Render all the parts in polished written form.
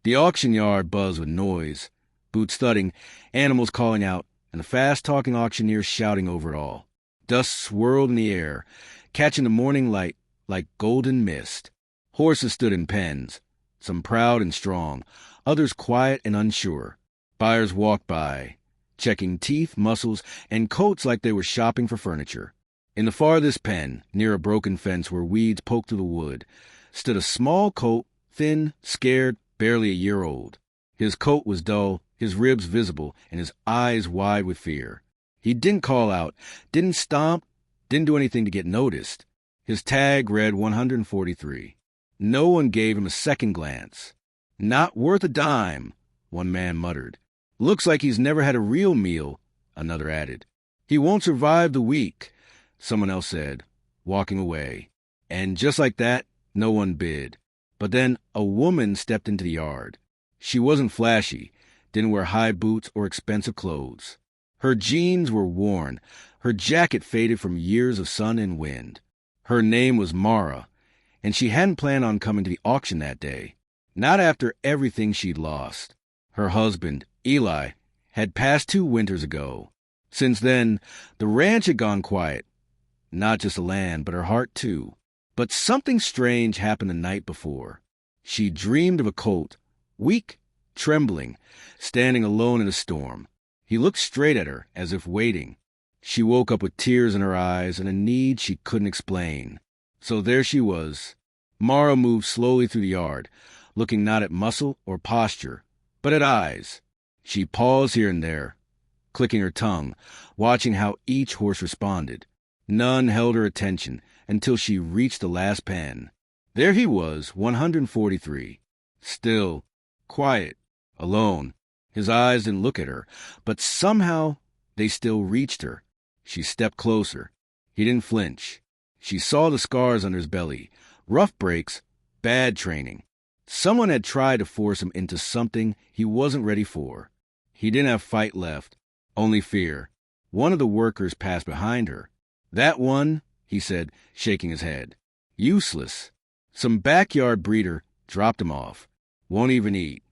The auction yard buzzed with noise, boots thudding, animals calling out, and the fast-talking auctioneer shouting over it all. Dust swirled in the air, catching the morning light like golden mist. Horses stood in pens, some proud and strong, others quiet and unsure. Buyers walked by, checking teeth, muscles, and coats like they were shopping for furniture. In the farthest pen, near a broken fence where weeds poked through the wood, stood a small colt, thin, scared, barely a year old. His coat was dull, his ribs visible, and his eyes wide with fear. He didn't call out, didn't stomp, didn't do anything to get noticed. His tag read 143. No one gave him a second glance. "Not worth a dime," one man muttered. "Looks like he's never had a real meal," another added. "He won't survive the week," someone else said, walking away. And just like that, no one bid. But then a woman stepped into the yard. She wasn't flashy, didn't wear high boots or expensive clothes. Her jeans were worn, her jacket faded from years of sun and wind. Her name was Mara, and she hadn't planned on coming to the auction that day. Not after everything she'd lost. Her husband, Eli, had passed 2 winters ago. Since then, the ranch had gone quiet. Not just the land, but her heart too. But something strange happened the night before. She dreamed of a colt, weak, trembling, standing alone in a storm. He looked straight at her, as if waiting. She woke up with tears in her eyes and a need she couldn't explain. So there she was. Mara moved slowly through the yard, looking not at muscle or posture, but at eyes. She paused here and there, clicking her tongue, watching how each horse responded. None held her attention until she reached the last pen. There he was, 143. Still, quiet, alone. His eyes didn't look at her, but somehow they still reached her. She stepped closer. He didn't flinch. She saw the scars under his belly, rough breaks, bad training. Someone had tried to force him into something he wasn't ready for. He didn't have fight left, only fear. One of the workers passed behind her. "That one," he said, shaking his head. "Useless. Some backyard breeder dropped him off. Won't even eat."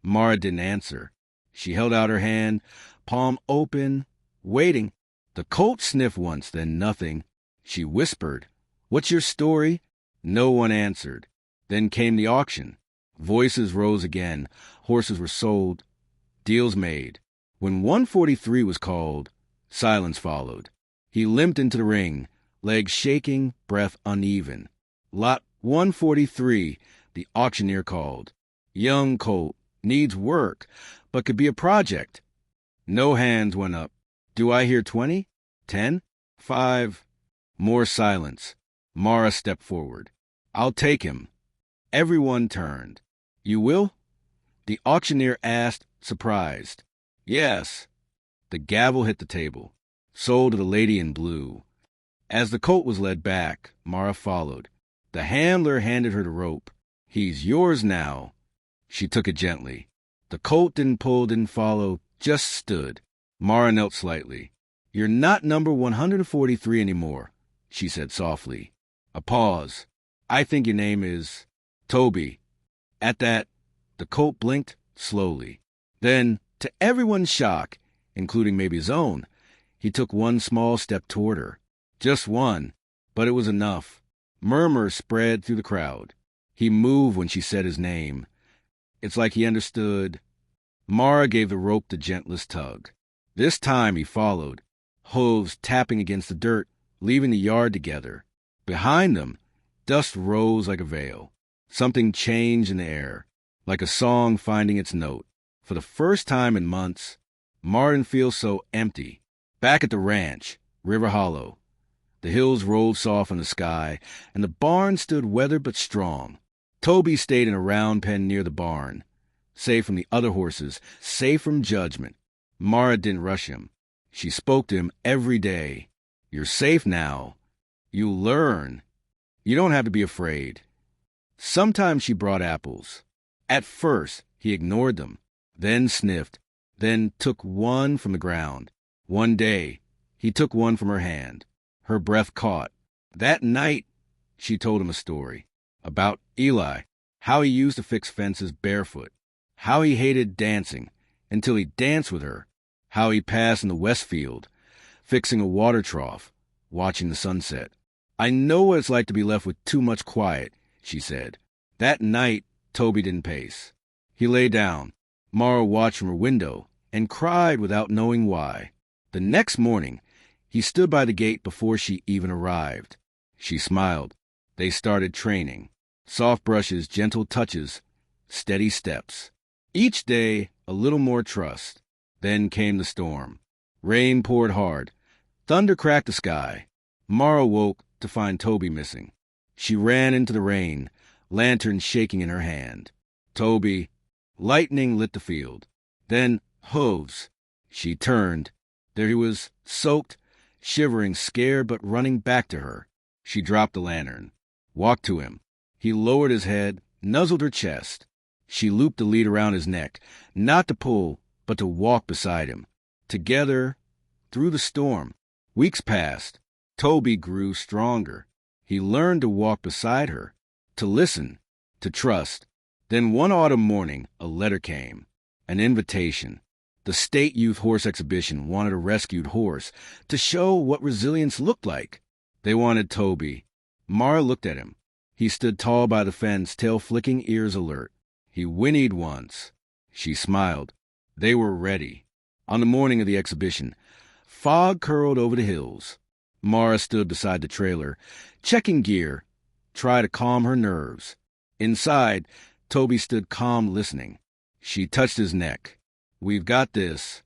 Mara didn't answer. She held out her hand, palm open, waiting. The colt sniffed once, then nothing. She whispered, "What's your story?" No one answered. Then came the auction. Voices rose again. Horses were sold. Deals made. When 143 was called, silence followed. He limped into the ring, legs shaking, breath uneven. "Lot 143, the auctioneer called. Young colt, needs work, but could be a project." No hands went up. "Do I hear 20? 10? 5? More silence. Mara stepped forward. "I'll take him." Everyone turned. "You will?" The auctioneer asked, surprised. "Yes." The gavel hit the table. "Sold to the lady in blue." As the colt was led back, Mara followed. The handler handed her the rope. "He's yours now." She took it gently. The colt didn't pull, didn't follow, just stood. Mara knelt slightly. "You're not number 143 anymore," she said softly. A pause. "I think your name is Toby." At that, the colt blinked slowly. Then, to everyone's shock, including maybe his own, he took one small step toward her. Just one, but it was enough. Murmurs spread through the crowd. He moved when she said his name. It's like he understood. Mara gave the rope the gentlest tug. This time he followed, hooves tapping against the dirt, leaving the yard together. Behind them, dust rose like a veil. Something changed in the air, like a song finding its note. For the first time in months, Martin feels so empty. Back at the ranch, River Hollow. The hills rolled soft in the sky, and the barn stood weathered but strong. Toby stayed in a round pen near the barn, safe from the other horses, safe from judgment. Mara didn't rush him. She spoke to him every day. "You're safe now. You'll learn. You don't have to be afraid." Sometimes she brought apples. At first, he ignored them, then sniffed, then took one from the ground. One day, he took one from her hand. Her breath caught. That night, she told him a story about Eli, how he used to fix fences barefoot. how he hated dancing until he danced with her, how he passed in the West Field, fixing a water trough, watching the sunset. I know what it's like to be left with too much quiet, she said. That night, Toby didn't pace. He lay down. Mara watched from her window and cried without knowing why. The next morning, he stood by the gate before she even arrived. She smiled. They started training. Soft brushes, gentle touches, steady steps. Each day, a little more trust. Then came the storm. Rain poured hard. Thunder cracked the sky. Mara woke to find Toby missing. She ran into the rain, lantern shaking in her hand. Toby. Lightning lit the field. Then hooves. She turned. There he was, soaked, shivering, scared, but running back to her. She dropped the lantern, walked to him. He lowered his head, nuzzled her chest. She looped the lead around his neck, not to pull, but to walk beside him. Together, through the storm. Weeks passed. Toby grew stronger. He learned to walk beside her, to listen, to trust. Then one autumn morning, a letter came, an invitation. The State Youth Horse Exhibition wanted a rescued horse to show what resilience looked like. They wanted Toby. Mara looked at him. He stood tall by the fence, tail flicking, ears alert. He whinnied once. She smiled. They were ready. On the morning of the exhibition, fog curled over the hills. Mara stood beside the trailer, checking gear, tried to calm her nerves. Inside, Toby stood calm, listening. She touched his neck. We've got this.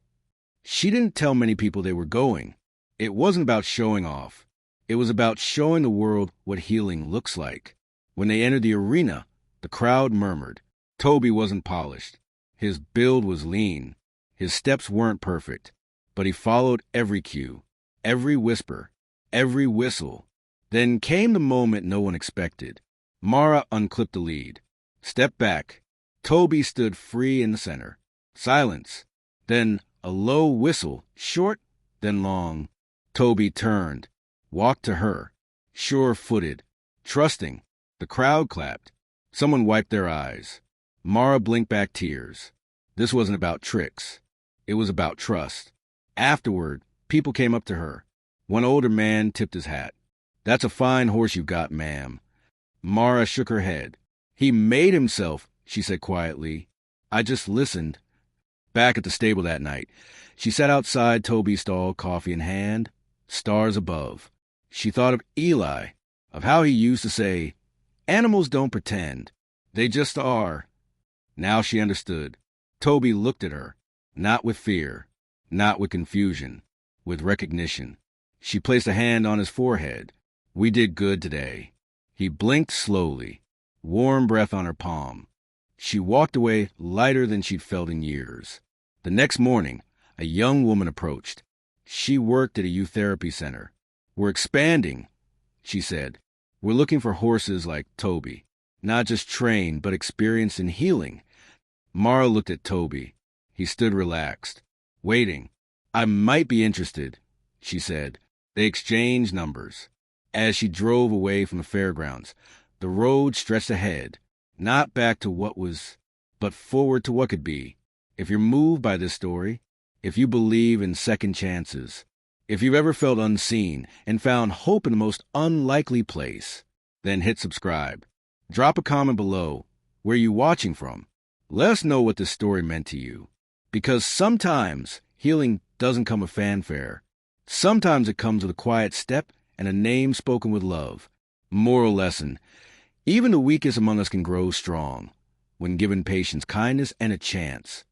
She didn't tell many people they were going. It wasn't about showing off. It was about showing the world what healing looks like. When they entered the arena, the crowd murmured. Toby wasn't polished. His build was lean. His steps weren't perfect. But he followed every cue, every whisper, every whistle. Then came the moment no one expected. Mara unclipped the lead. Stepped back. Toby stood free in the center. Silence. Then a low whistle, short, then long. Toby turned, walked to her, sure-footed, trusting. The crowd clapped. Someone wiped their eyes. Mara blinked back tears. This wasn't about tricks. It was about trust. Afterward, people came up to her. One older man tipped his hat. That's a fine horse you've got, ma'am. Mara shook her head. He made himself, she said quietly. I just listened. Back at the stable that night, she sat outside Toby's stall, coffee in hand, stars above. She thought of Eli, of how he used to say, animals don't pretend. They just are. Now she understood. Toby looked at her, not with fear, not with confusion, with recognition. She placed a hand on his forehead. We did good today. He blinked slowly, warm breath on her palm. She walked away lighter than she'd felt in years. The next morning, a young woman approached. She worked at a youth therapy center. We're expanding, she said. We're looking for horses like Toby, not just trained, but experienced in healing. Mara looked at Toby. He stood relaxed, waiting. I might be interested, she said. They exchanged numbers. As she drove away from the fairgrounds, the road stretched ahead, not back to what was, but forward to what could be. If you're moved by this story, if you believe in second chances, if you've ever felt unseen and found hope in the most unlikely place, then hit subscribe. Drop a comment below. Where are you watching from? Let us know what this story meant to you. Because sometimes healing doesn't come with fanfare. Sometimes it comes with a quiet step and a name spoken with love. Moral lesson. Even the weakest among us can grow strong when given patience, kindness, and a chance.